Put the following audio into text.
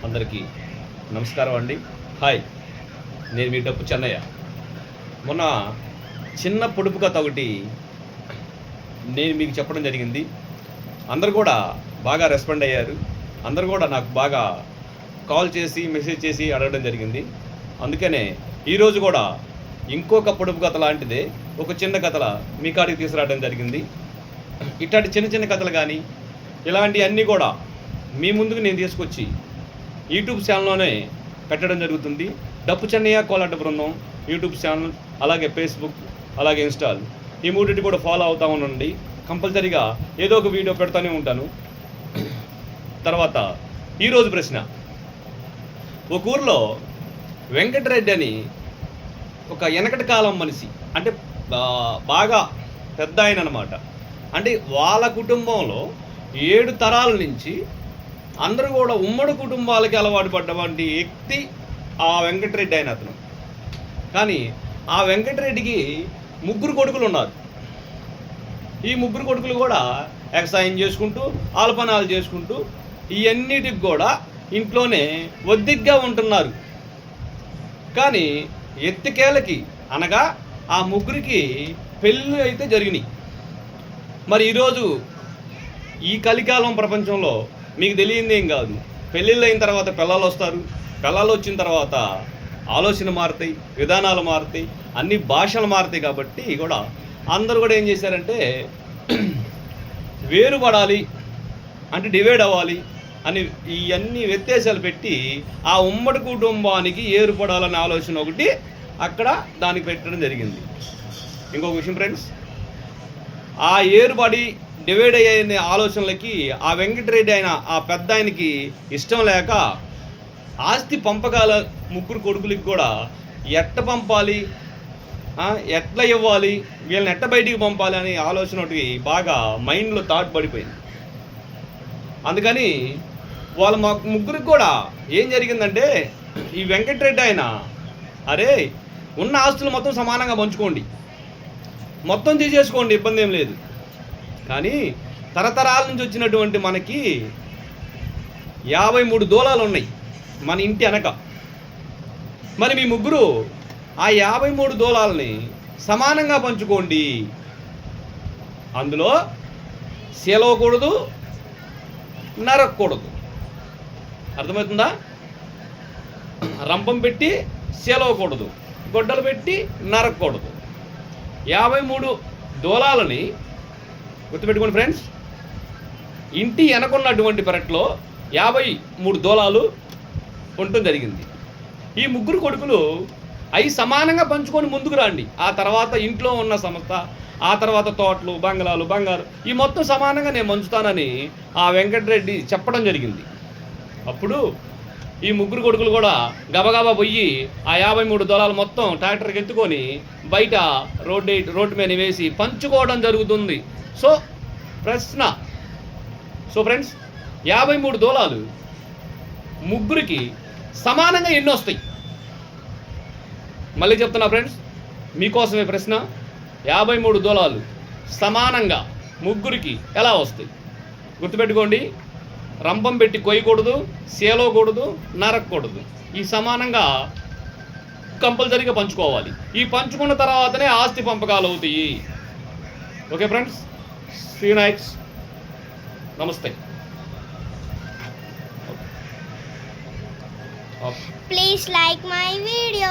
అందరికీ నమస్కారం అండి. హాయ్, నేను మీ డప్పు చెన్నయ్య. మొన్న చిన్న పొడుపు కథ ఒకటి నేను మీకు చెప్పడం జరిగింది. అందరు కూడా బాగా రెస్పాండ్ అయ్యారు. అందరు కూడా నాకు బాగా కాల్ చేసి మెసేజ్ చేసి అడగడం జరిగింది. అందుకనే ఈరోజు కూడా ఇంకొక పొడుపు కథ లాంటిదే ఒక చిన్న కథల మీ కాడికి తీసుకురావడం జరిగింది. ఇట్లాంటి చిన్న చిన్న కథలు కానీ ఇలాంటివన్నీ కూడా మీ ముందుకు నేను తీసుకొచ్చి యూట్యూబ్ ఛానల్లోనే పెట్టడం జరుగుతుంది. డప్పు చెన్నయ్య కోలాట బృందం యూట్యూబ్ ఛానల్, అలాగే ఫేస్బుక్, అలాగే ఇన్స్టాల్, ఈ మూడింటి కూడా ఫాలో అవుతూ ఉండండి. కంపల్సరీగా ఏదో ఒక వీడియో పెడతానే ఉంటాను. తర్వాత ఈరోజు ప్రశ్న, ఒక ఊర్లో వెంకటరెడ్డి అని ఒక వెనకటి కాలం మనిషి, అంటే బాగా పెద్ద ఆయన అనమాట. అంటే వాళ్ళ కుటుంబంలో 7 తరాల నుంచి అందరూ కూడా ఉమ్మడి కుటుంబాలకి అలవాటు పడ్డటువంటి వ్యక్తి ఆ వెంకటరెడ్డి అయిన అతను. కానీ ఆ వెంకటరెడ్డికి 3 కొడుకులు ఉన్నారు. ఈ 3 కొడుకులు కూడా వ్యవసాయం చేసుకుంటూ ఆల్పనాలు చేసుకుంటూ ఇవన్నిటికి కూడా ఇంట్లోనే ఒద్దిగ్గా ఉంటున్నారు. కానీ ఎత్తికేళ్ళకి అనగా ఆ 3కి పెళ్ళి అయితే జరిగినాయి. మరి ఈరోజు ఈ కలికాలం ప్రపంచంలో మీకు తెలియంది ఏం కాదు, పెళ్ళిళ్ళు అయిన తర్వాత పిల్లలు వస్తారు, పిల్లలు వచ్చిన తర్వాత ఆలోచన మారుతాయి, విధానాలు మారుతాయి, అన్ని భాషలు మారుతాయి. కాబట్టి కూడా అందరూ కూడా ఏం చేశారంటే వేరుపడాలి అంటే డివైడ్ అవ్వాలి అని ఇవన్నీ వ్యత్యాసాలు పెట్టి ఆ ఉమ్మడి కుటుంబానికి ఏర్పడాలనే ఆలోచన ఒకటి అక్కడ దానికి పెట్టడం జరిగింది. ఇంకొక విషయం ఫ్రెండ్స్, ఆ ఏర్పడి డివైడ్ అయ్యే ఆలోచనలకి ఆ వెంకటరెడ్డి అయిన ఆ పెద్ద ఆయనకి ఇష్టం లేక ఆస్తి పంపకాల 3 కొడుకులకి కూడా ఎట్ట పంపాలి, ఎట్లా ఇవ్వాలి, వీళ్ళని ఎట్ట బయటికి పంపాలి అనే ఆలోచన ఒకటి బాగా మైండ్లో థాట్ పడిపోయింది. అందుకని వాళ్ళ 3కి కూడా ఏం జరిగిందంటే, ఈ వెంకటరెడ్డి ఆయన అరే ఉన్న ఆస్తులు మొత్తం సమానంగా పంచుకోండి, మొత్తం తీసేసుకోండి, ఇబ్బంది ఏం లేదు. కానీ తరతరాల నుంచి వచ్చినటువంటి మనకి 53 దూలాలు ఉన్నాయి మన ఇంటి వెనక. మరి మీ 3 ఆ 53 దూలాలని సమానంగా పంచుకోండి, అందులో సీలవకూడదు, నరకూడదు. అర్థమవుతుందా? రంపం పెట్టి సీలవకూడదు, గొడ్డలు పెట్టి నరకూడదు. 53 దూలాలని గుర్తుపెట్టుకోండి ఫ్రెండ్స్. ఇంటి వెనకున్నటువంటి పెరట్లో 53 దూలాలు ఉండటం జరిగింది. ఈ 3 కొడుకులు అవి సమానంగా పంచుకొని ముందుకు రండి. ఆ తర్వాత ఇంట్లో ఉన్న సంస్థ, ఆ తర్వాత తోటలు, బంగ్లాలు, బంగారు, ఈ మొత్తం సమానంగా నేను పంచుతానని ఆ వెంకటరెడ్డి చెప్పడం జరిగింది. అప్పుడు ఈ 3 కొడుకులు కూడా గబగబా పోయి ఆ 53 దూలాలు మొత్తం ట్రాక్టర్కి ఎత్తుకొని బయట రోడ్డు మీద వేసి పంచుకోవడం జరుగుతుంది. సో ఫ్రెండ్స్, 53 దూలాలు 3కి సమానంగా ఎన్ని వస్తాయి? మళ్ళీ చెప్తున్నా ఫ్రెండ్స్, మీకోసమే ప్రశ్న. 53 దూలాలు సమానంగా 3కి ఎలా వస్తాయి? గుర్తుపెట్టుకోండి. రంపం పెట్టి కొయ్యకూడదు, సేలకూడదు, నరకూడదు. ఈ సమానంగా కంపల్సరీగా పంచుకోవాలి. ఈ పంచుకున్న తర్వాతనే ఆస్తి పంపకాలు అవుతాయి. Okay friends, see you next. నమస్తే. Please like my video.